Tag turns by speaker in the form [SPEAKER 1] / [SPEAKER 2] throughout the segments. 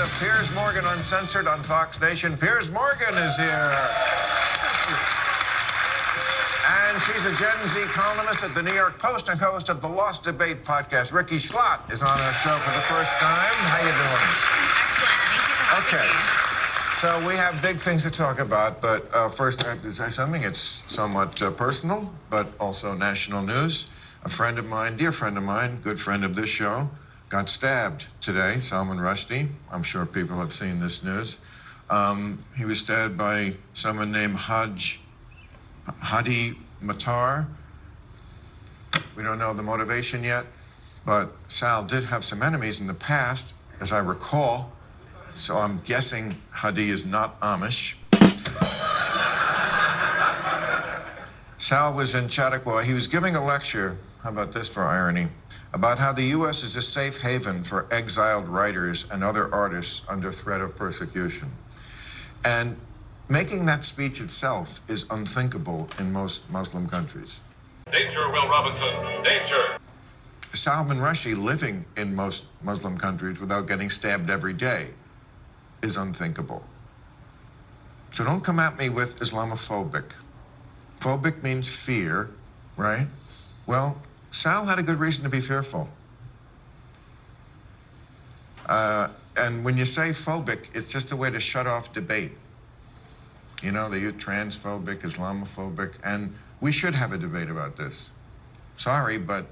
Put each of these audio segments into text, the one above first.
[SPEAKER 1] of Piers Morgan Uncensored on Fox Nation. Piers Morgan is here. And she's a Gen Z columnist at the New York Post and host of the Lost Debate podcast. Rikki Schlott is on our show for the first time. How you doing?
[SPEAKER 2] Excellent. Thank you for having me.
[SPEAKER 1] So we have big things to talk about, but first I have to say something. It's somewhat personal, but also national news. A friend of mine, dear friend of mine, good friend of this show, got stabbed today, Salman Rushdie. I'm sure people have seen this news. He was stabbed by someone named Hadi Matar. We don't know the motivation yet, but Sal did have some enemies in the past, as I recall. So I'm guessing Hadi is not Amish. Sal was in Chautauqua. He was giving a lecture, how about this for irony, about how the U.S. is a safe haven for exiled writers and other artists under threat of persecution. And making that speech itself is unthinkable in most Muslim countries.
[SPEAKER 3] Danger, Will Robinson, danger!
[SPEAKER 1] Salman Rushdie living in most Muslim countries without getting stabbed every day is unthinkable. So don't come at me with Islamophobic. Phobic means fear, right? Well, Sal had a good reason to be fearful. And when you say phobic, it's just a way to shut off debate. You know, they use transphobic, Islamophobic, and we should have a debate about this. Sorry, but,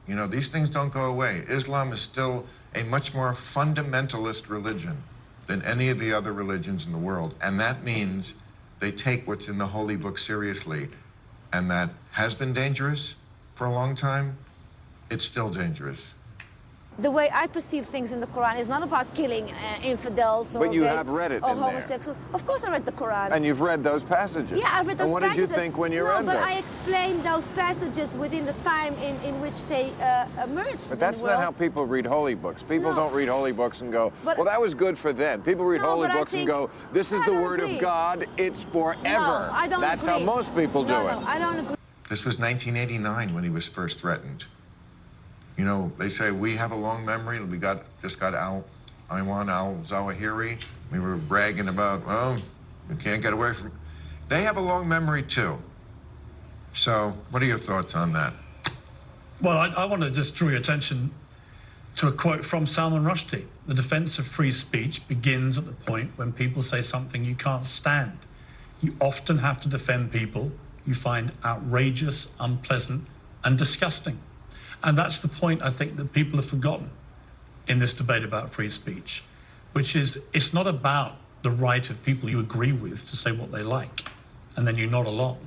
[SPEAKER 1] you know, these things don't go away. Islam is still a much more fundamentalist religion than any of the other religions in the world. And that means they take what's in the holy book seriously. And that has been dangerous for a long time. It's still dangerous.
[SPEAKER 4] The way I perceive things in the Quran is not about killing infidels or
[SPEAKER 5] But you have read it
[SPEAKER 4] or
[SPEAKER 5] in there.
[SPEAKER 4] homosexuals. Of course I read the Quran.
[SPEAKER 5] And you've read those passages.
[SPEAKER 4] Yeah, I've read those passages.
[SPEAKER 5] And what did you think when you read them?
[SPEAKER 4] No, but I explained those passages within the time in which they emerged.
[SPEAKER 5] But that's not how people read holy books. People don't read holy books and go, well, that was good for then. People read holy books and go, this is the word of God, it's forever.
[SPEAKER 4] No, I don't
[SPEAKER 5] That's
[SPEAKER 4] agree.
[SPEAKER 5] how most people do it.
[SPEAKER 4] No, I don't agree.
[SPEAKER 1] This was 1989 when he was first threatened. You know, they say we have a long memory. We just got Ayman al-Zawahiri. We were bragging about, oh, we can't get away from. They have a long memory too. So, what are your thoughts on that?
[SPEAKER 6] Well, I want to just draw your attention to a quote from Salman Rushdie. The defense of free speech begins at the point when people say something you can't stand. You often have to defend people you find outrageous, unpleasant, and disgusting. And that's the point I think that people have forgotten in this debate about free speech, which is it's not about the right of people you agree with to say what they like, and then you nod along.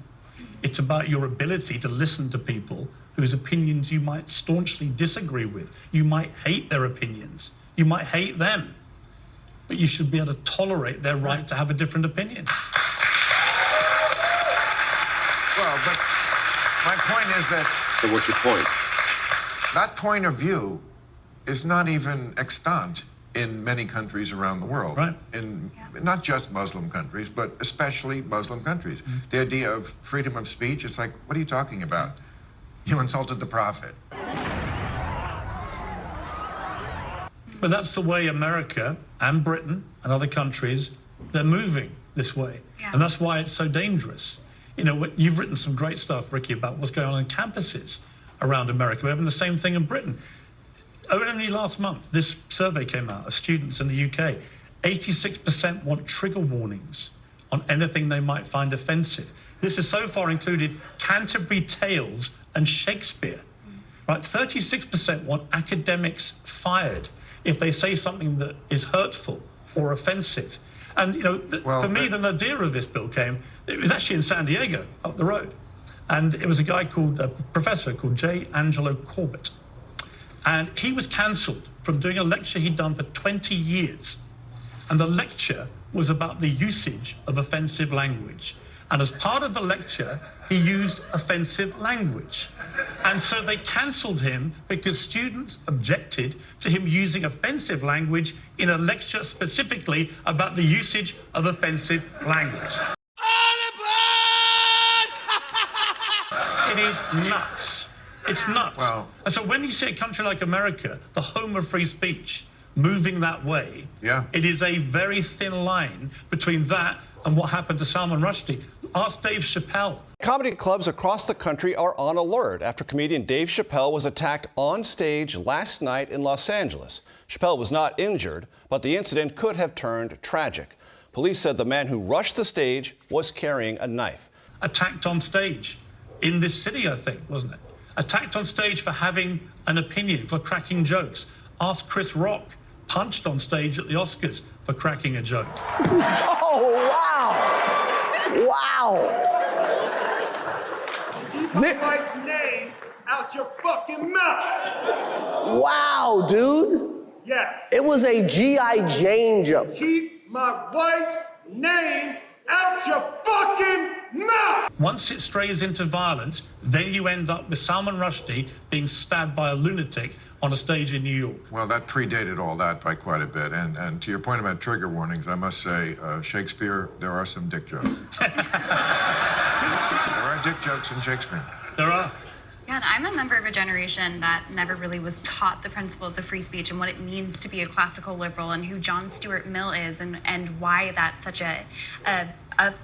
[SPEAKER 6] It's about your ability to listen to people whose opinions you might staunchly disagree with. You might hate their opinions. You might hate them. But you should be able to tolerate their right to have a different opinion.
[SPEAKER 1] Well, but my point is that...
[SPEAKER 3] So what's your point?
[SPEAKER 1] That point of view is not even extant in many countries around the world.
[SPEAKER 6] Right.
[SPEAKER 1] In not just Muslim countries, but especially Muslim countries. Mm-hmm. The idea of freedom of speech, it's like, what are you talking about? You insulted the Prophet.
[SPEAKER 6] But that's the way America and Britain and other countries, they're moving this way. Yeah. And that's why it's so dangerous. You know, you've written some great stuff, Rikki, about what's going on in campuses around America. We're having the same thing in Britain. Only last month, this survey came out of students in the UK. 86% want trigger warnings on anything they might find offensive. This has so far included Canterbury Tales and Shakespeare. Right? 36% want academics fired if they say something that is hurtful or offensive. And, you know, for me, the nadir of this bill came, it was actually in San Diego, up the road. And it was a professor called J. Angelo Corbett. And he was cancelled from doing a lecture he'd done for 20 years. And the lecture was about the usage of offensive language. And as part of the lecture, he used offensive language. And so they cancelled him because students objected to him using offensive language in a lecture specifically about the usage of offensive language. It is nuts. It's nuts.
[SPEAKER 1] Well,
[SPEAKER 6] and so when you see a country like America, the home of free speech, moving that way.
[SPEAKER 1] Yeah.
[SPEAKER 6] It is a very thin line between that and what happened to Salman Rushdie. Ask Dave Chappelle.
[SPEAKER 7] Comedy clubs across the country are on alert after comedian Dave Chappelle was attacked on stage last night in Los Angeles. Chappelle was not injured, but the incident could have turned tragic. Police said the man who rushed the stage was carrying a knife.
[SPEAKER 6] Attacked on stage in this city, I think, wasn't it? Attacked on stage for having an opinion, for cracking jokes. Ask Chris Rock, punched on stage at the Oscars for cracking a joke.
[SPEAKER 8] Oh, wow! Wow!
[SPEAKER 9] Keep my wife's name out your fucking mouth!
[SPEAKER 8] Wow, dude!
[SPEAKER 9] Yes.
[SPEAKER 8] It was a G.I. Jane joke.
[SPEAKER 9] Keep my wife's name out your fucking mouth!
[SPEAKER 6] Once it strays into violence, then you end up with Salman Rushdie being stabbed by a lunatic on a stage in New York.
[SPEAKER 1] Well, that predated all that by quite a bit. And to your point about trigger warnings, I must say, Shakespeare, there are some dick jokes. There are dick jokes in Shakespeare.
[SPEAKER 6] There are.
[SPEAKER 2] Yeah, and I'm a member of a generation that never really was taught the principles of free speech and what it means to be a classical liberal and who John Stuart Mill is and why that's such a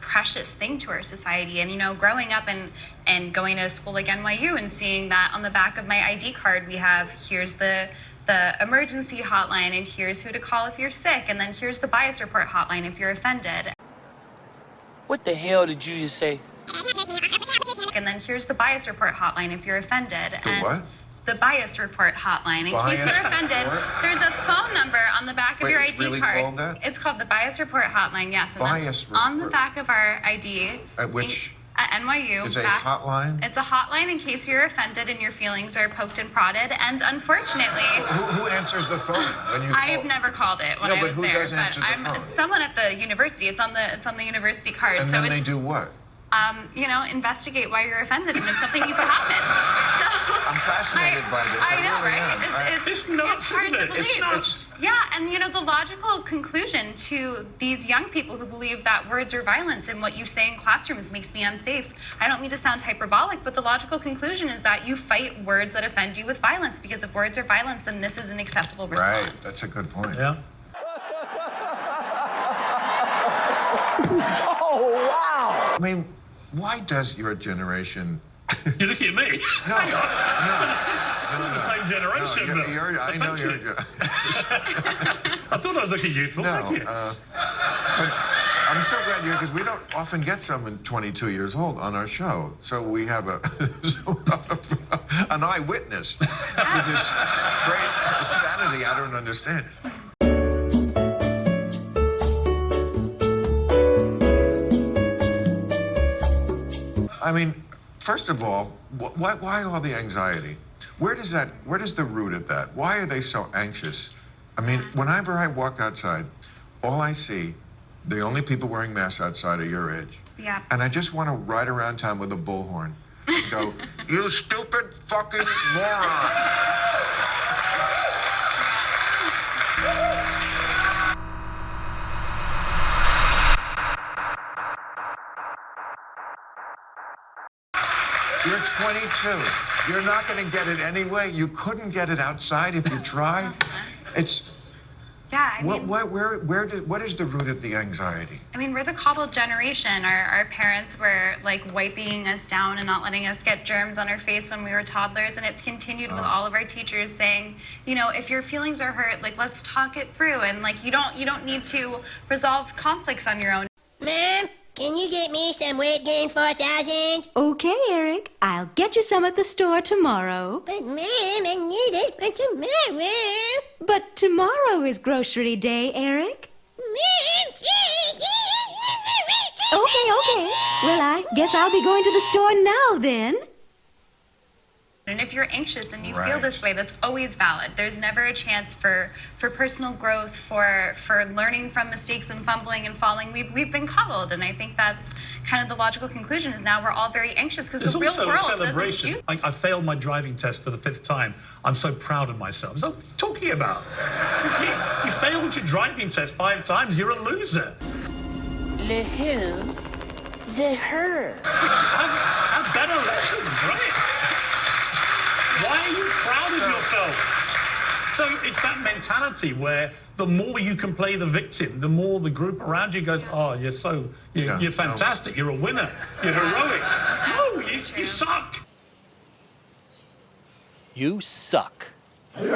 [SPEAKER 2] precious thing to our society. And, you know, growing up and going to a school like NYU and seeing that on the back of my ID card, we have, here's the emergency hotline and here's who to call if you're sick. And then here's the bias report hotline if you're offended.
[SPEAKER 8] What the hell did you just say?
[SPEAKER 2] And then here's the bias report hotline if you're offended.
[SPEAKER 1] The
[SPEAKER 2] and
[SPEAKER 1] what?
[SPEAKER 2] The bias report hotline. In
[SPEAKER 1] Bias
[SPEAKER 2] case you're offended,
[SPEAKER 1] report?
[SPEAKER 2] there's a phone number on the back of
[SPEAKER 1] Wait,
[SPEAKER 2] your
[SPEAKER 1] it's
[SPEAKER 2] ID
[SPEAKER 1] really
[SPEAKER 2] card.
[SPEAKER 1] called that?
[SPEAKER 2] It's called the bias report hotline, yes. And
[SPEAKER 1] Bias
[SPEAKER 2] that's on the
[SPEAKER 1] report.
[SPEAKER 2] back of our ID.
[SPEAKER 1] At which?
[SPEAKER 2] At NYU.
[SPEAKER 1] It's a hotline?
[SPEAKER 2] It's a hotline in case you're offended and your feelings are poked and prodded. And unfortunately,
[SPEAKER 1] Who answers the phone when you
[SPEAKER 2] I've
[SPEAKER 1] call?
[SPEAKER 2] never called it when
[SPEAKER 1] No,
[SPEAKER 2] I
[SPEAKER 1] but
[SPEAKER 2] was
[SPEAKER 1] who
[SPEAKER 2] there.
[SPEAKER 1] does answer the
[SPEAKER 2] I'm
[SPEAKER 1] phone?
[SPEAKER 2] someone at the university. It's on the university card.
[SPEAKER 1] And
[SPEAKER 2] so
[SPEAKER 1] then
[SPEAKER 2] it's,
[SPEAKER 1] they do what?
[SPEAKER 2] you know, investigate why you're offended and if something needs to happen. So
[SPEAKER 1] I'm fascinated by this. I
[SPEAKER 2] know,
[SPEAKER 1] really
[SPEAKER 2] right?
[SPEAKER 1] am.
[SPEAKER 6] It's nuts,
[SPEAKER 2] it's hard
[SPEAKER 6] isn't
[SPEAKER 2] to
[SPEAKER 6] it?
[SPEAKER 2] believe.
[SPEAKER 1] It's-
[SPEAKER 2] Yeah, and you know, the logical conclusion to these young people who believe that words are violence and what you say in classrooms makes me unsafe. I don't mean to sound hyperbolic, but the logical conclusion is that you fight words that offend you with violence, because if words are violence, then this is an acceptable response.
[SPEAKER 1] Right, that's a good point.
[SPEAKER 6] Yeah.
[SPEAKER 8] Oh, wow!
[SPEAKER 1] I mean, why does your generation...
[SPEAKER 6] You're looking at me.
[SPEAKER 1] No.
[SPEAKER 6] We're the same generation.
[SPEAKER 1] No,
[SPEAKER 6] but-
[SPEAKER 1] I know
[SPEAKER 6] Thank
[SPEAKER 1] you're...
[SPEAKER 6] you. I thought I was looking youthful.
[SPEAKER 1] No,
[SPEAKER 6] Thank you.
[SPEAKER 1] but I'm so glad you're, because we don't often get someone 22 years old on our show. So we have an eyewitness to this great insanity I don't understand. I mean, first of all, why all the anxiety? Where does the root of that? Why are they so anxious? I mean, whenever I walk outside, all I see, the only people wearing masks outside are your age.
[SPEAKER 2] Yeah.
[SPEAKER 1] And I just want to ride around town with a bullhorn and go, you stupid fucking moron. You're 22. You're not going to get it anyway. You couldn't get it outside if you tried. It's...
[SPEAKER 2] Yeah, I mean,
[SPEAKER 1] what is the root of the anxiety?
[SPEAKER 2] I mean, we're the coddled generation. Our parents were like wiping us down and not letting us get germs on our face when we were toddlers, and it's continued with all of our teachers saying, you know, if your feelings are hurt, like, let's talk it through, and like you don't need to resolve conflicts on your own.
[SPEAKER 10] Mom, can you get me some weight gain 4000?
[SPEAKER 11] Okay, Eric. I'll get you some at the store tomorrow.
[SPEAKER 10] But Mom, I need it for tomorrow.
[SPEAKER 11] But tomorrow is grocery day, Eric.
[SPEAKER 10] Mom,
[SPEAKER 11] Okay. Well, I guess I'll be going to the store now then.
[SPEAKER 2] And if you're anxious and you feel
[SPEAKER 1] Right.
[SPEAKER 2] this way, that's always valid. There's never a chance for personal growth, for learning from mistakes and fumbling and falling. We've been coddled, and I think that's kind of the logical conclusion. Is now we're all very anxious because
[SPEAKER 6] There's
[SPEAKER 2] the real
[SPEAKER 6] also
[SPEAKER 2] world
[SPEAKER 6] a celebration.
[SPEAKER 2] doesn't do.
[SPEAKER 6] I failed my driving test for the 5th time. I'm so proud of myself. So what are you talking about? You failed your driving test 5 times. You're a loser.
[SPEAKER 10] The who? The her.
[SPEAKER 6] Have better lessons, right? Why are you proud of yourself? So it's that mentality where the more you can play the victim, the more the group around you goes, oh, you're fantastic, you're a winner, you're heroic. No, you suck.
[SPEAKER 8] You suck.
[SPEAKER 9] The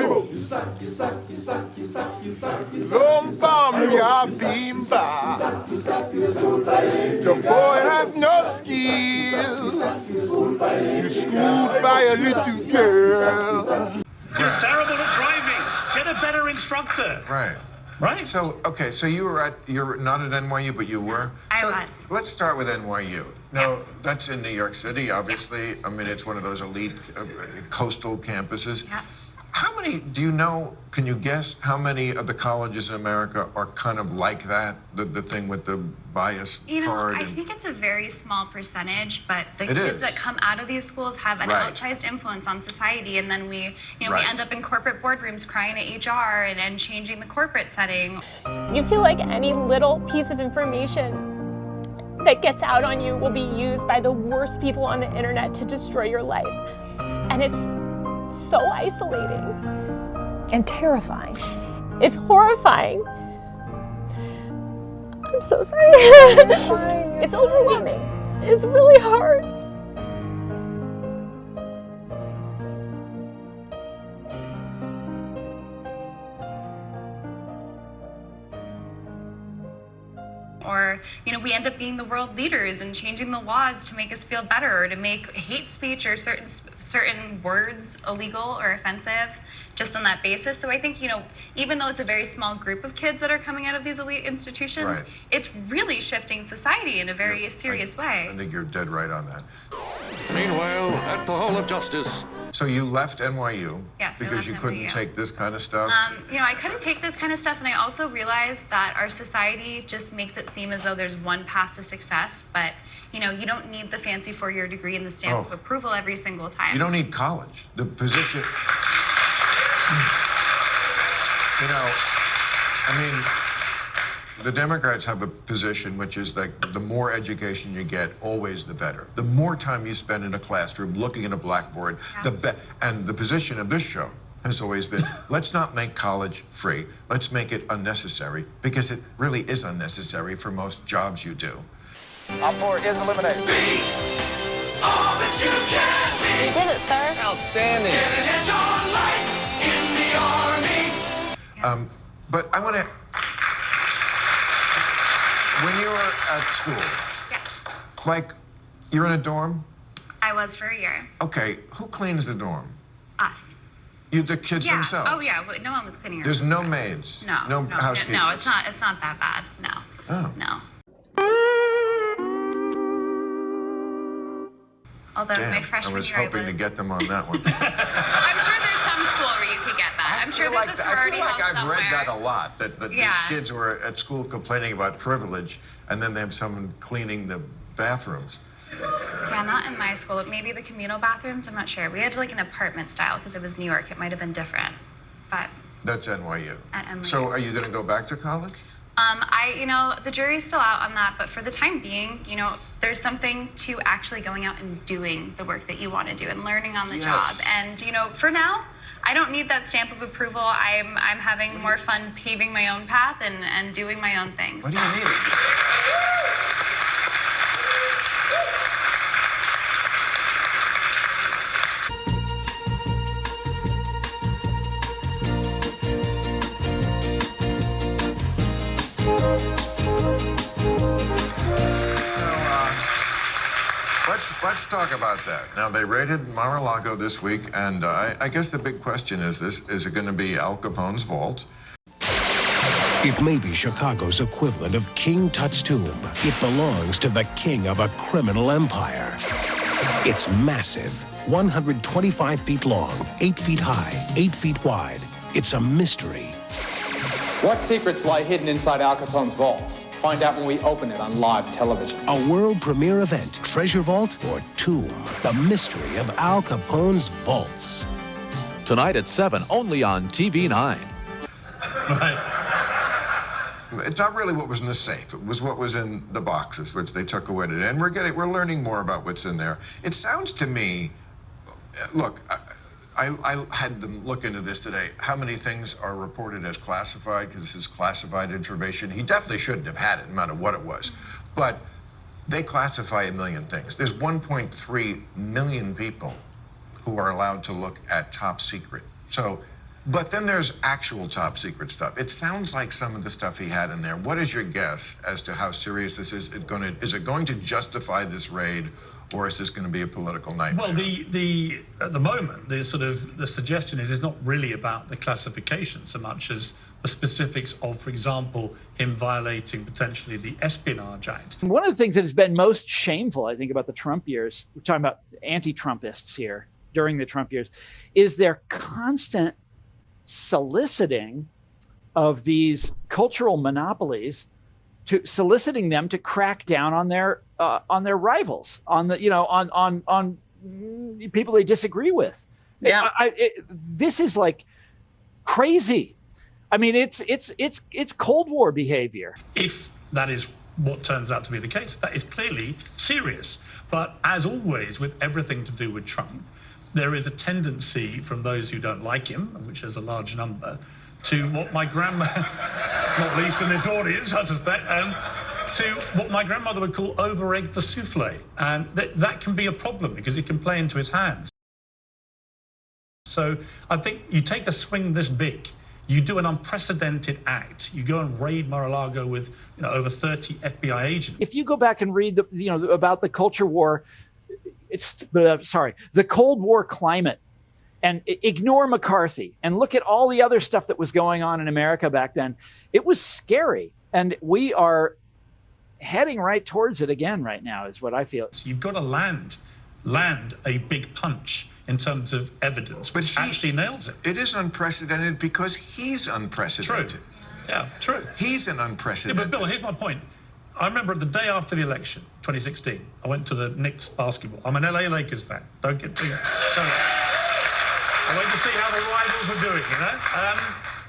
[SPEAKER 9] boy has no skills. You schooled by a little girl.
[SPEAKER 6] You're terrible at driving. Get a better instructor.
[SPEAKER 1] Right.
[SPEAKER 6] Right?
[SPEAKER 1] So, okay, so you're not at NYU, but you were?
[SPEAKER 2] I
[SPEAKER 1] So
[SPEAKER 2] was.
[SPEAKER 1] Let's start with NYU. Now,
[SPEAKER 2] Yes.
[SPEAKER 1] that's in New York City, obviously.
[SPEAKER 2] Yes.
[SPEAKER 1] I mean, it's one of those elite coastal campuses.
[SPEAKER 2] Yeah.
[SPEAKER 1] How many, do you know, can you guess how many of the colleges in America are kind of like that? The thing with the bias card?
[SPEAKER 2] I think it's a very small percentage, but the
[SPEAKER 1] It
[SPEAKER 2] kids
[SPEAKER 1] is.
[SPEAKER 2] that come out of these schools have an
[SPEAKER 1] Right.
[SPEAKER 2] outsized influence on society, and then we
[SPEAKER 1] Right.
[SPEAKER 2] end up in corporate boardrooms crying at HR and changing the corporate setting.
[SPEAKER 12] You feel like any little piece of information that gets out on you will be used by the worst people on the internet to destroy your life. And it's so isolating.
[SPEAKER 11] And terrifying.
[SPEAKER 12] It's horrifying. I'm so sorry. It's overwhelming. It's really hard.
[SPEAKER 2] Or, we end up being the world leaders and changing the laws to make us feel better, or to make hate speech or certain words illegal or offensive just on that basis. So I think, even though it's a very small group of kids that are coming out of these elite institutions,
[SPEAKER 1] Right.
[SPEAKER 2] it's really shifting society in a very serious way.
[SPEAKER 1] I think you're dead right on that.
[SPEAKER 3] Meanwhile, at the Hall of Justice.
[SPEAKER 1] So you left NYU
[SPEAKER 2] Yes, I
[SPEAKER 1] because
[SPEAKER 2] left
[SPEAKER 1] you couldn't
[SPEAKER 2] NYU.
[SPEAKER 1] take this kind of stuff?
[SPEAKER 2] I couldn't take this kind of stuff, and I also realized that our society just makes it seem as though there's one path to success, but you don't need the fancy 4-year degree and the stamp of approval every single time.
[SPEAKER 1] You don't need college. The position... the Democrats have a position which is like the more education you get, always the better. The more time you spend in a classroom looking at a blackboard, and the position of this show has always been, let's not make college free. Let's make it unnecessary, because it really is unnecessary for most jobs you do.
[SPEAKER 13] Op 4 is eliminated.
[SPEAKER 9] Be all that you can be.
[SPEAKER 12] You did it, sir.
[SPEAKER 13] Outstanding.
[SPEAKER 9] Get an edge on life in the army.
[SPEAKER 1] But I want to... When you were at school, like, you're in a dorm?
[SPEAKER 2] I was for a year.
[SPEAKER 1] Okay, who cleans the dorm?
[SPEAKER 2] Us.
[SPEAKER 1] The kids themselves?
[SPEAKER 2] Oh, yeah. No one was cleaning our
[SPEAKER 1] There's no maids?
[SPEAKER 2] No.
[SPEAKER 1] No housekeepers?
[SPEAKER 2] No, it's not that bad. No.
[SPEAKER 1] Oh.
[SPEAKER 2] No. Although my
[SPEAKER 1] Damn, I
[SPEAKER 2] freshman
[SPEAKER 1] was
[SPEAKER 2] year,
[SPEAKER 1] hoping to get them on that one.
[SPEAKER 2] I'm sure there's some school where you could get that. I'm sure there's a sorority
[SPEAKER 1] I feel like
[SPEAKER 2] house
[SPEAKER 1] I've read
[SPEAKER 2] somewhere.
[SPEAKER 1] that a lot, that these kids who are at school complaining about privilege, and then they have someone cleaning the bathrooms.
[SPEAKER 2] Yeah, not in my school. Maybe the communal bathrooms, I'm not sure. We had like an apartment style because it was New York. It might have been different. But
[SPEAKER 1] That's NYU.
[SPEAKER 2] At NYU.
[SPEAKER 1] So are you going to go back to college?
[SPEAKER 2] The jury's still out on that, but for the time being, there's something to actually going out and doing the work that you want to do and learning on the job. And, for now, I don't need that stamp of approval. I'm having more fun paving my own path and doing my own things.
[SPEAKER 1] What do you need? Let's talk about that. Now, they raided Mar-a-Lago this week, and I guess the big question is this: is it going to be Al Capone's vault?
[SPEAKER 14] It may be Chicago's equivalent of King Tut's tomb. It belongs to the king of a criminal empire. It's massive, 125 feet long, 8 feet high, 8 feet wide. It's a mystery.
[SPEAKER 13] What secrets lie hidden inside Al Capone's vaults? Find out when we open it on live television.
[SPEAKER 14] A world premiere event, Treasure Vault or Tomb, the mystery of Al Capone's vaults.
[SPEAKER 15] Tonight at 7, only on TV9.
[SPEAKER 1] It's not really what was in the safe. It was what was in the boxes, which they took away today. And we're learning more about what's in there. It sounds to me, look, I had them look into this today. How many things are reported as classified? Because this is classified information. He definitely shouldn't have had it, no matter what it was. But they classify a million things. There's 1.3 million people who are allowed to look at top secret. So, but then there's actual top secret stuff. It sounds like some of the stuff he had in there. What is your guess as to how serious this is? Is it going to justify this raid, or is this going to be a political nightmare?
[SPEAKER 6] Well, at the moment, the suggestion is it's not really about the classification so much as the specifics of, for example, him violating potentially the Espionage Act.
[SPEAKER 16] One of the things that has been most shameful, I think, about the Trump years, we're talking about anti-Trumpists here during the Trump years, is their constant soliciting of these cultural monopolies, to soliciting them to crack down on their rivals, on the on people they disagree with. Yeah, this is like crazy. I mean, it's Cold War behavior.
[SPEAKER 6] If that is what turns out to be the case, that is clearly serious. But as always, with everything to do with Trump, there is a tendency from those who don't like him, which is a large number, to what my grandma, not least in this audience, I suspect, to what my grandmother would call over-egg the souffle. And that can be a problem because it can play into his hands. So I think you take a swing this big, you do an unprecedented act, you go and raid Mar-a-Lago with over 30 FBI agents.
[SPEAKER 16] If you go back and read about the culture war, the Cold War climate, and ignore McCarthy and look at all the other stuff that was going on in America back then, it was scary. And we are heading right towards it again right now, is what I feel.
[SPEAKER 6] So you've got to land a big punch in terms of evidence, but he actually nails it.
[SPEAKER 1] It is unprecedented because he's unprecedented.
[SPEAKER 6] True. Yeah, true.
[SPEAKER 1] He's an unprecedented.
[SPEAKER 6] Yeah, but Bill, here's my point. I remember the day after the election, 2016, I went to the Knicks basketball. I'm an LA Lakers fan. Don't get too... I went to see how the rivals were doing,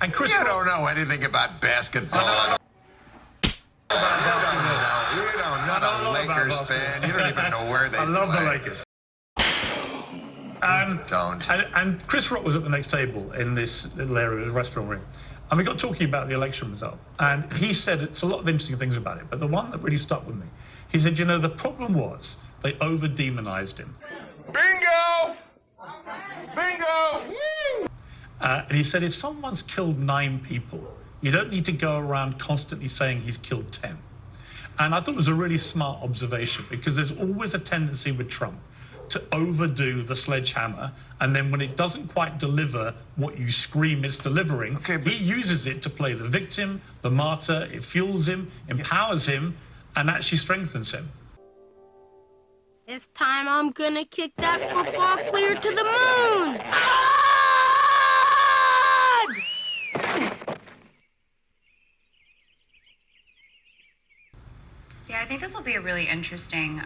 [SPEAKER 6] and Chris...
[SPEAKER 1] You don't know anything about basketball. You don't know a Lakers fan. You don't even know where they play.
[SPEAKER 6] I love the Lakers.
[SPEAKER 1] Don't.
[SPEAKER 6] And Chris Rock was at the next table in this little area, the restaurant room. And we got talking about the election result. And he said it's a lot of interesting things about it, but the one that really stuck with me, he said, the problem was they over-demonized him.
[SPEAKER 1] Bingo! Bingo!
[SPEAKER 6] And he said, if someone's killed 9 people, you don't need to go around constantly saying he's killed 10. And I thought it was a really smart observation, because there's always a tendency with Trump to overdo the sledgehammer, and then when it doesn't quite deliver what you scream it's delivering, he uses it to play the victim, the martyr. It fuels him, empowers him, and actually strengthens him.
[SPEAKER 10] This time I'm gonna kick that football clear to the moon!
[SPEAKER 2] Yeah, I think this will be a really interesting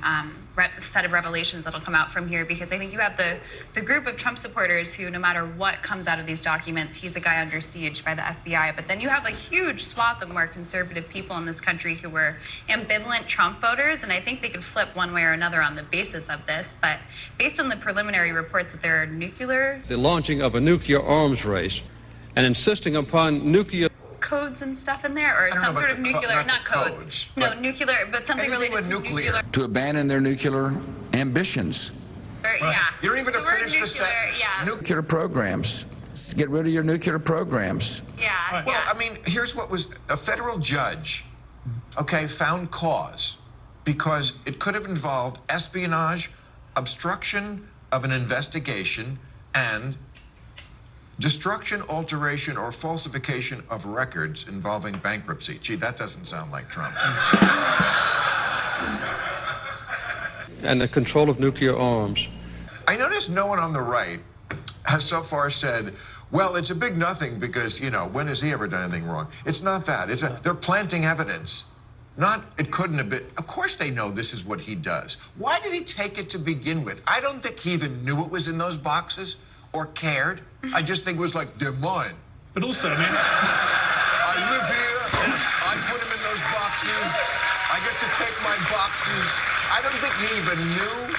[SPEAKER 2] set of revelations that'll come out from here, because I think you have the group of Trump supporters who, no matter what comes out of these documents, he's a guy under siege by the FBI. But then you have a huge swath of more conservative people in this country who were ambivalent Trump voters, and I think they could flip one way or another on the basis of this. But based on the preliminary reports that there are nuclear...
[SPEAKER 17] The launching of a nuclear arms race and insisting upon nuclear...
[SPEAKER 2] codes and stuff in there, or some sort of nuclear, not codes. No, nuclear, but something related to nuclear.
[SPEAKER 18] To abandon their nuclear ambitions.
[SPEAKER 2] Yeah.
[SPEAKER 1] You don't even finish the sentence.
[SPEAKER 2] Yeah.
[SPEAKER 18] Nuclear programs. Get rid of your nuclear programs.
[SPEAKER 2] Yeah.
[SPEAKER 1] Well, I mean, here's what was a federal judge, found cause because it could have involved espionage, obstruction of an investigation, and destruction, alteration, or falsification of records involving bankruptcy. Gee, that doesn't sound like Trump.
[SPEAKER 17] And the control of nuclear arms.
[SPEAKER 1] I notice no one on the right has so far said, well, it's a big nothing because, when has he ever done anything wrong? It's not that. They're planting evidence. Not, it couldn't have been. Of course they know this is what he does. Why did he take it to begin with? I don't think he even knew it was in those boxes or cared. I just think it was like, they're mine.
[SPEAKER 6] But also, I mean...
[SPEAKER 1] I live here, I put them in those boxes, I get to take my boxes. I don't think he even knew.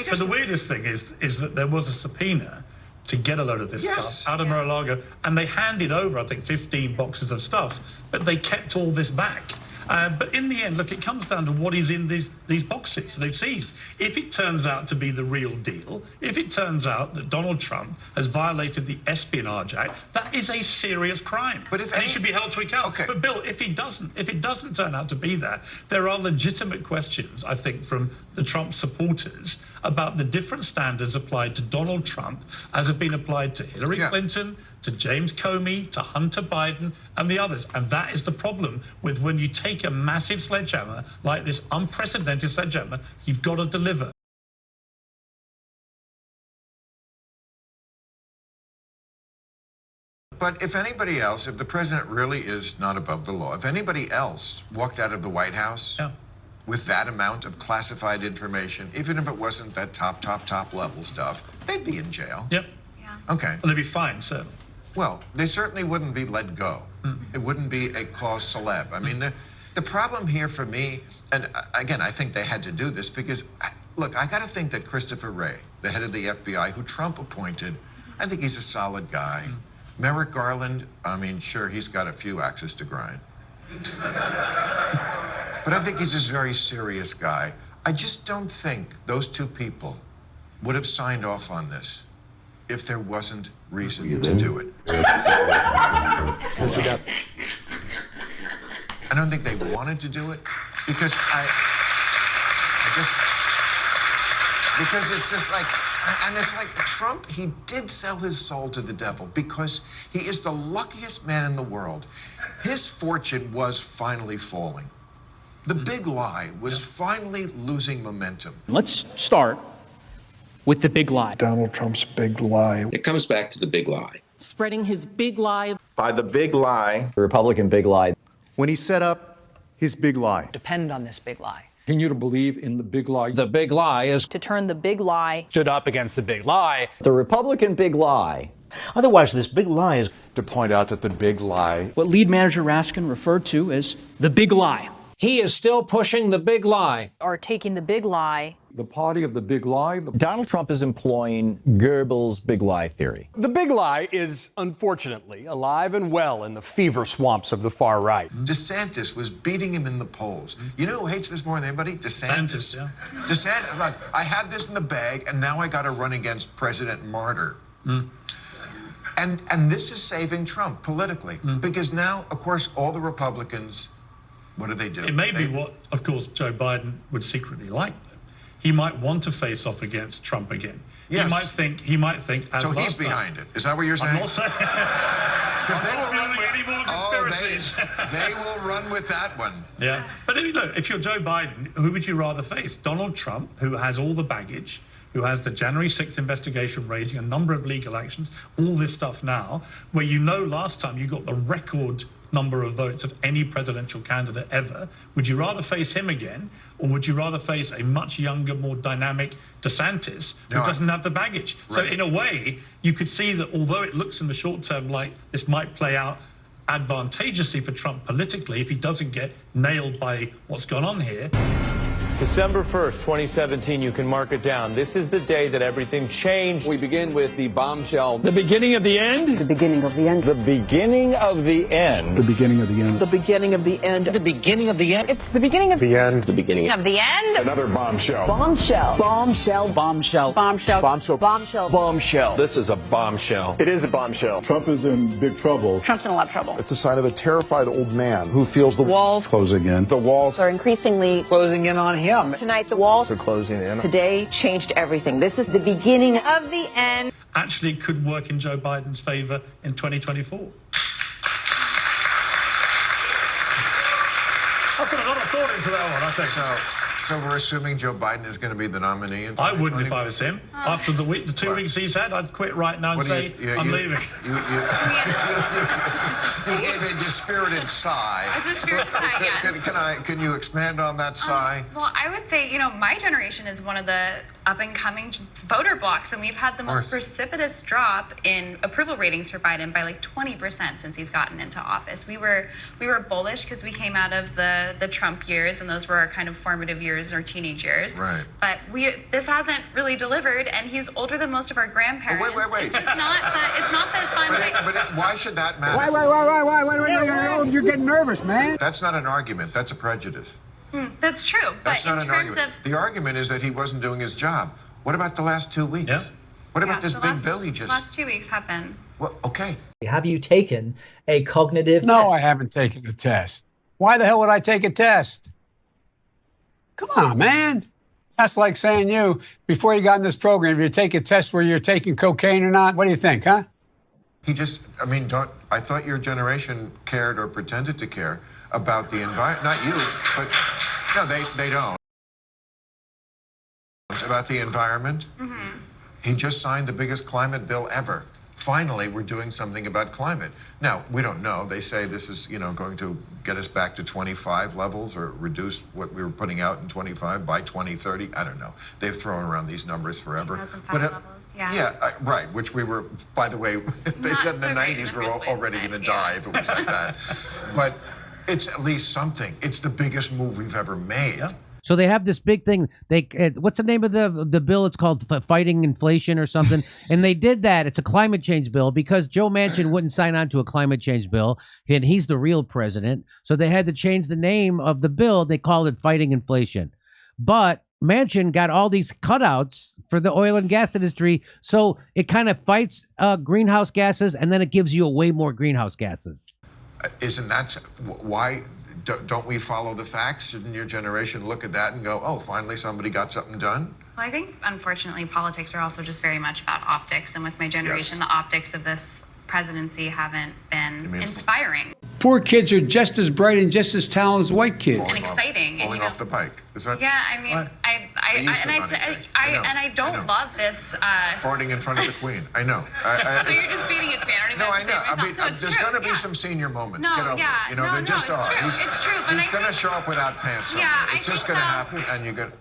[SPEAKER 6] But the weirdest thing is that there was a subpoena to get a load of this stuff out of Mar-a-Lago, and they handed over, I think, 15 boxes of stuff, but they kept all this back. But in the end, look, it comes down to what is in these boxes they've seized. If it turns out to be the real deal, if it turns out that Donald Trump has violated the Espionage Act, that is a serious crime. And he should be held to account. Okay. But Bill, if it doesn't turn out to be that, there are legitimate questions, I think, from the Trump supporters about the different standards applied to Donald Trump as have been applied to Hillary Clinton, to James Comey, to Hunter Biden, and the others. And that is the problem with when you take a massive sledgehammer, like this unprecedented sledgehammer, you've got to deliver.
[SPEAKER 1] But if anybody else, if the president really is not above the law, if anybody else walked out of the White House with that amount of classified information, even if it wasn't that top level stuff, they'd be in jail.
[SPEAKER 6] Yep.
[SPEAKER 1] Okay.
[SPEAKER 6] Well, they'd be fined, certainly.
[SPEAKER 1] Well, they certainly wouldn't be let go. It wouldn't be a cause celeb. I mean, the problem here for me, and again, I think they had to do this because, look, I got to think that Christopher Wray, the head of the FBI, who Trump appointed, I think he's a solid guy. Merrick Garland, I mean, sure, he's got a few axes to grind. But I think he's this very serious guy. I just don't think those two people would have signed off on this if there wasn't reason to do it. I don't think they wanted to do it because because it's just like, and it's like Trump, he did sell his soul to the devil because he is the luckiest man in the world. His fortune was finally falling. The big lie was finally losing momentum.
[SPEAKER 19] Let's start with the big lie.
[SPEAKER 20] Donald Trump's big lie.
[SPEAKER 21] It comes back to the big lie.
[SPEAKER 22] Spreading his big lie.
[SPEAKER 21] By the big lie.
[SPEAKER 23] The Republican big lie.
[SPEAKER 24] When he set up his big lie.
[SPEAKER 22] Depend on this big lie.
[SPEAKER 17] Continue to believe in the big lie.
[SPEAKER 19] The big lie is
[SPEAKER 22] To turn the big lie.
[SPEAKER 19] stood up against the big lie.
[SPEAKER 23] The Republican big lie.
[SPEAKER 25] Otherwise, this big lie is
[SPEAKER 17] To point out that the big lie.
[SPEAKER 19] What lead manager Raskin referred to as the big lie. He is still pushing the big lie.
[SPEAKER 22] Or taking the big lie.
[SPEAKER 17] The party of the big lie.
[SPEAKER 23] Donald Trump is employing Goebbels' big lie theory.
[SPEAKER 26] The big lie is, unfortunately, alive and well in the fever swamps of the far right.
[SPEAKER 1] DeSantis was beating him in the polls. You know who hates this more than anybody? DeSantis. DeSantis, like, I had this in the bag, and now I got to run against President Martyr. And this is saving Trump politically, because now, of course, all the Republicans, what do?
[SPEAKER 6] It may be what, of course, Joe Biden would secretly like. He might want to face off against Trump again.
[SPEAKER 1] Yes.
[SPEAKER 6] He might think. As
[SPEAKER 1] so he's behind it. Is that what you're saying?
[SPEAKER 6] I'm not saying.
[SPEAKER 1] Because they will run with any more conspiracies. They will run with that one.
[SPEAKER 6] Yeah, but look, if you're Joe Biden, who would you rather face? Donald Trump, who has all the baggage, who has the January 6th investigation raging, a number of legal actions, all this stuff now, where you know last time you got the record number of votes of any presidential candidate ever. Would you rather face him again, or would you rather face a much younger, more dynamic DeSantis who doesn't have the baggage? Right. So in a way, you could see that although it looks in the short term like this might play out advantageously for Trump politically if he doesn't get nailed by what's gone on here.
[SPEAKER 27] December 1st, 2017, you can mark it down. This is the day that everything changed.
[SPEAKER 18] We begin with the bombshell.
[SPEAKER 19] The beginning of the end?
[SPEAKER 8] The beginning of the end.
[SPEAKER 27] The beginning of the end.
[SPEAKER 24] The beginning of the end.
[SPEAKER 8] The beginning of the end. The beginning of the end.
[SPEAKER 22] It's the beginning of
[SPEAKER 27] The end.
[SPEAKER 21] The beginning
[SPEAKER 22] of the end.
[SPEAKER 27] Another bombshell.
[SPEAKER 8] Bombshell. Bombshell.
[SPEAKER 22] Bombshell. Bombshell.
[SPEAKER 8] Bombshell. Bombshell.
[SPEAKER 27] Bombshell. This is a bombshell. It is a bombshell.
[SPEAKER 24] Trump is in big trouble.
[SPEAKER 22] Trump's in a lot of trouble.
[SPEAKER 20] It's a sign of a terrified old man who feels the
[SPEAKER 22] walls
[SPEAKER 24] Closing in.
[SPEAKER 27] The walls
[SPEAKER 22] are increasingly
[SPEAKER 27] closing in on him.
[SPEAKER 22] tonight. The walls
[SPEAKER 27] are closing in.
[SPEAKER 22] today changed everything. This is the beginning of the end.
[SPEAKER 6] Actually could work in Joe Biden's favor in 2024. I put a lot of thought into that one, I think.
[SPEAKER 1] So we're assuming Joe Biden is going to be the nominee in 2020?
[SPEAKER 6] I wouldn't if I was him. After the 2 weeks he's had, I'd quit right now and say, I'm leaving.
[SPEAKER 1] You gave a dispirited sigh.
[SPEAKER 2] A dispirited sigh, yes.
[SPEAKER 1] Can you expand on that sigh?
[SPEAKER 2] Well, I would say, my generation is one of the up-and-coming voter blocks, and we've had the most precipitous drop in approval ratings for Biden by like 20% since he's gotten into office. We were bullish because we came out of the Trump years, and those were our kind of formative years, our teenage years.
[SPEAKER 1] Right.
[SPEAKER 2] But this hasn't really delivered, and he's older than most of our grandparents.
[SPEAKER 1] Oh, wait.
[SPEAKER 2] It's just not the fun.
[SPEAKER 1] But why should that matter?
[SPEAKER 3] Wait. You're getting nervous, man.
[SPEAKER 1] That's not an argument. That's a prejudice.
[SPEAKER 2] That's true.
[SPEAKER 1] That's
[SPEAKER 2] but
[SPEAKER 1] not
[SPEAKER 2] in
[SPEAKER 1] an
[SPEAKER 2] terms
[SPEAKER 1] argument. The argument is that he wasn't doing his job. What about the last 2 weeks?
[SPEAKER 6] Yeah.
[SPEAKER 1] What about this big bill he just...
[SPEAKER 2] The last 2 weeks have been.
[SPEAKER 1] Well, okay.
[SPEAKER 4] Have you taken a cognitive
[SPEAKER 3] No,
[SPEAKER 4] test?
[SPEAKER 3] I haven't taken a test. Why the hell would I take a test? Come on, man. That's like saying before you got in this program, if you take a test where you're taking cocaine or not, what do you think, huh?
[SPEAKER 1] He just, I thought your generation cared or pretended to care about the environment. Not you, but no, they don't. It's about the environment. Mm-hmm. He just signed the biggest climate bill ever. Finally, we're doing something about climate. Now, we don't know. They say this is, going to get us back to 25 levels or reduce what we were putting out in 25 by 2030. I don't know. They've thrown around these numbers forever.
[SPEAKER 2] 2005 levels, yeah.
[SPEAKER 1] Yeah, right, which we were, by the way, they said in the 90s we're already going to die if it was like that. But it's at least something. It's the biggest move we've ever made.
[SPEAKER 6] Yeah.
[SPEAKER 19] So they have this big thing. What's the name of the bill? It's called Fighting Inflation or something. And they did that. It's a climate change bill because Joe Manchin wouldn't sign on to a climate change bill, and he's the real president. So they had to change the name of the bill. They called it Fighting Inflation. But Manchin got all these cutouts for the oil and gas industry, so it kind of fights greenhouse gases, and then it gives you way more greenhouse gases.
[SPEAKER 1] Isn't that why? Don't we follow the facts? Shouldn't your generation look at that and go, oh, finally somebody got something done?
[SPEAKER 2] Well, I think, unfortunately, politics are also just very much about optics. And with my generation, the optics of this presidency haven't been inspiring.
[SPEAKER 3] Poor kids are just as bright and just as talented as white kids.
[SPEAKER 2] And exciting.
[SPEAKER 1] Falling off the pike. Is that?
[SPEAKER 2] Yeah, I mean, I don't love this.
[SPEAKER 1] Farting in front of the Queen. I know.
[SPEAKER 2] So you're just beating it to me.
[SPEAKER 1] No, I know. There's going to be some senior moments.
[SPEAKER 2] No,
[SPEAKER 1] Get over it. There just are.
[SPEAKER 2] It's true.
[SPEAKER 1] He's going to show up without pants on. It's just going to happen, and you're going to...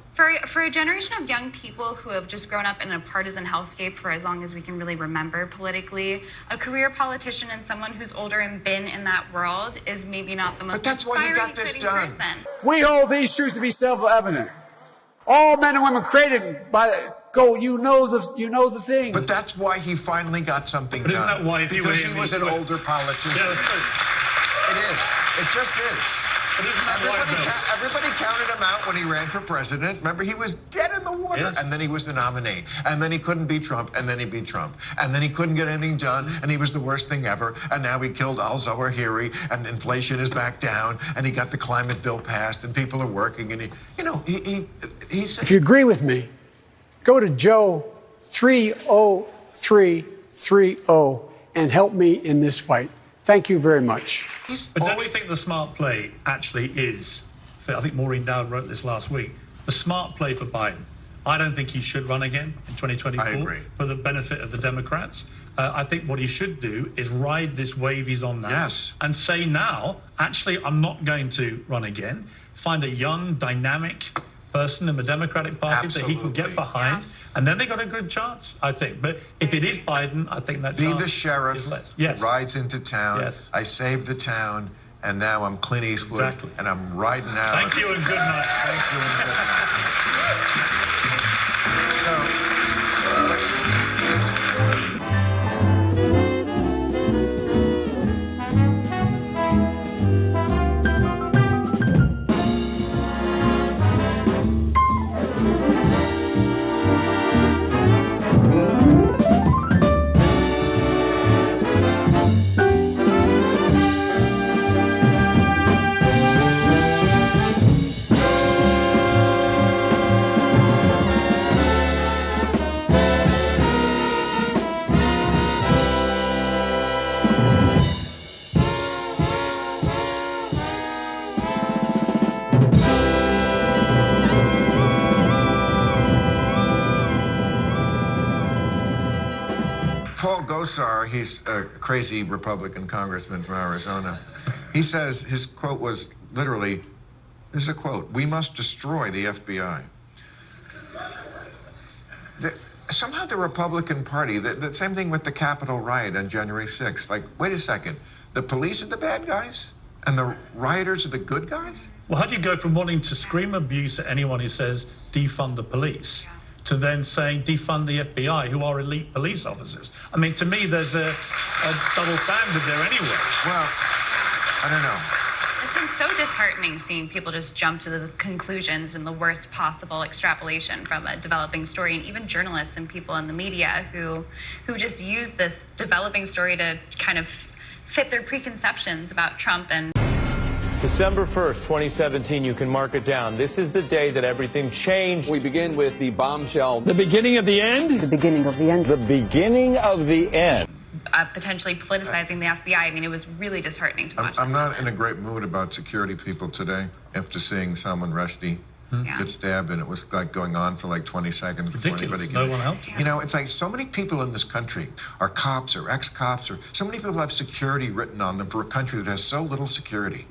[SPEAKER 2] For a generation of young people who have just grown up in a partisan hellscape for as long as we can really remember politically, a career politician and someone who's older and been in that world is maybe not the most
[SPEAKER 1] But that's why he got this done.
[SPEAKER 2] Person.
[SPEAKER 3] We hold these truths to be self-evident. All men and women created by you know the thing.
[SPEAKER 1] But that's why he finally got something
[SPEAKER 6] but
[SPEAKER 1] done.
[SPEAKER 6] Isn't that why
[SPEAKER 1] because he was an older politician.
[SPEAKER 6] Yeah, that's true.
[SPEAKER 1] It is. It just is. Everybody counted him out when he ran for president. Remember, he was dead in the water. Yes. And then he was the nominee. And then he couldn't beat Trump. And then he beat Trump. And then he couldn't get anything done. And he was the worst thing ever. And now he killed al-Zawahiri. And inflation is back down. And he got the climate bill passed. And people are working. And he said...
[SPEAKER 3] If you agree with me, go to Joe 30330 and help me in this fight. Thank you very much.
[SPEAKER 6] But don't we think the smart play actually is, I think Maureen Dowd wrote this last week, the smart play for Biden. I don't think he should run again in 2024
[SPEAKER 1] I agree.
[SPEAKER 6] For the benefit of the Democrats. I think what he should do is ride this wave he's on now.
[SPEAKER 1] Yes.
[SPEAKER 6] And say now, actually, I'm not going to run again. Find a young, dynamic person in the Democratic Party that he can get behind. And then they got a good chance, I think. But if it is Biden, I think that chance
[SPEAKER 1] the sheriff
[SPEAKER 6] is less. Yes.
[SPEAKER 1] rides into town.
[SPEAKER 6] Yes.
[SPEAKER 1] I saved the town, and now I'm Clint Eastwood,
[SPEAKER 6] Exactly.
[SPEAKER 1] and I'm riding out.
[SPEAKER 6] Thank you and good night.
[SPEAKER 1] Thank you and good night. So... Paul Gosar, he's a crazy Republican congressman from Arizona. He says, his quote was literally, this is a quote, "We must destroy the FBI." somehow the Republican Party, the same thing with the Capitol riot on January 6th. Like, wait a second, the police are the bad guys and the rioters are the good guys?
[SPEAKER 6] Well, how do you go from wanting to scream abuse at anyone who says defund the police to then saying defund the FBI, who are elite police officers? I mean, to me, there's a double standard there anyway.
[SPEAKER 1] Well, I don't know.
[SPEAKER 2] It's been so disheartening seeing people just jump to the conclusions in the worst possible extrapolation from a developing story, and even journalists and people in the media who just use this developing story to kind of fit their preconceptions about Trump. And
[SPEAKER 27] December 1st, 2017, you can mark it down. This is the day that everything changed.
[SPEAKER 18] We begin with the bombshell.
[SPEAKER 27] The beginning of the end?
[SPEAKER 8] The beginning of the end.
[SPEAKER 27] The beginning of the end.
[SPEAKER 2] Potentially politicizing the FBI. I mean, it was really disheartening to watch.
[SPEAKER 1] I'm not in a great mood about security people today after seeing Salman Rushdie get stabbed, and it was like going on for like 20 seconds before anybody
[SPEAKER 6] No one helped.
[SPEAKER 1] You know, it's like so many people in this country are cops or ex-cops, or so many people have security written on them for a country that has so little security.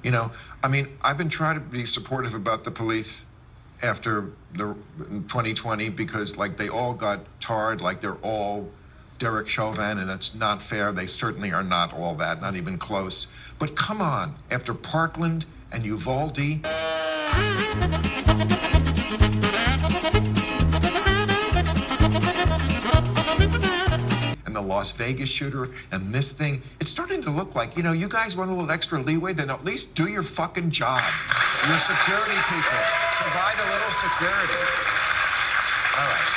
[SPEAKER 1] You know, I mean, I've been trying to be supportive about the police after the 2020 because, like, they all got tarred like they're all Derek Chauvin, and it's not fair. They certainly are not all that, not even close. But come on, after Parkland and Uvalde. And the Las Vegas shooter and this thing, it's starting to look like, you know, you guys want a little extra leeway, then at least do your fucking job. Your security people, provide a little security. All right.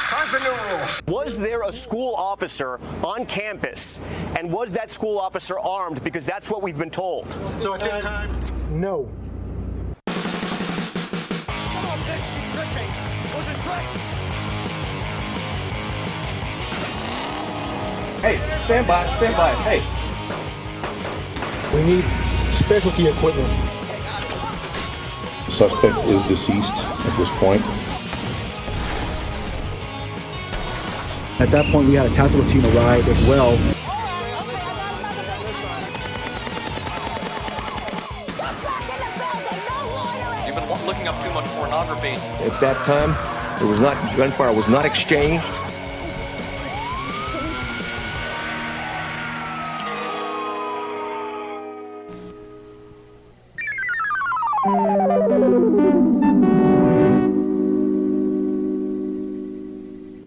[SPEAKER 1] Time for new rules.
[SPEAKER 5] Was there a school officer on campus, and was that school officer armed? Because that's what we've been told.
[SPEAKER 24] So at this time, no.
[SPEAKER 5] Come on, bitch, you tricked me. It was a trick.
[SPEAKER 24] Hey, stand by, hey. We need specialty equipment.
[SPEAKER 20] The suspect is deceased at this point.
[SPEAKER 25] At that point, we had a tactical team arrive as well.
[SPEAKER 7] You've been looking up too much pornography.
[SPEAKER 5] At that time, gunfire was not exchanged.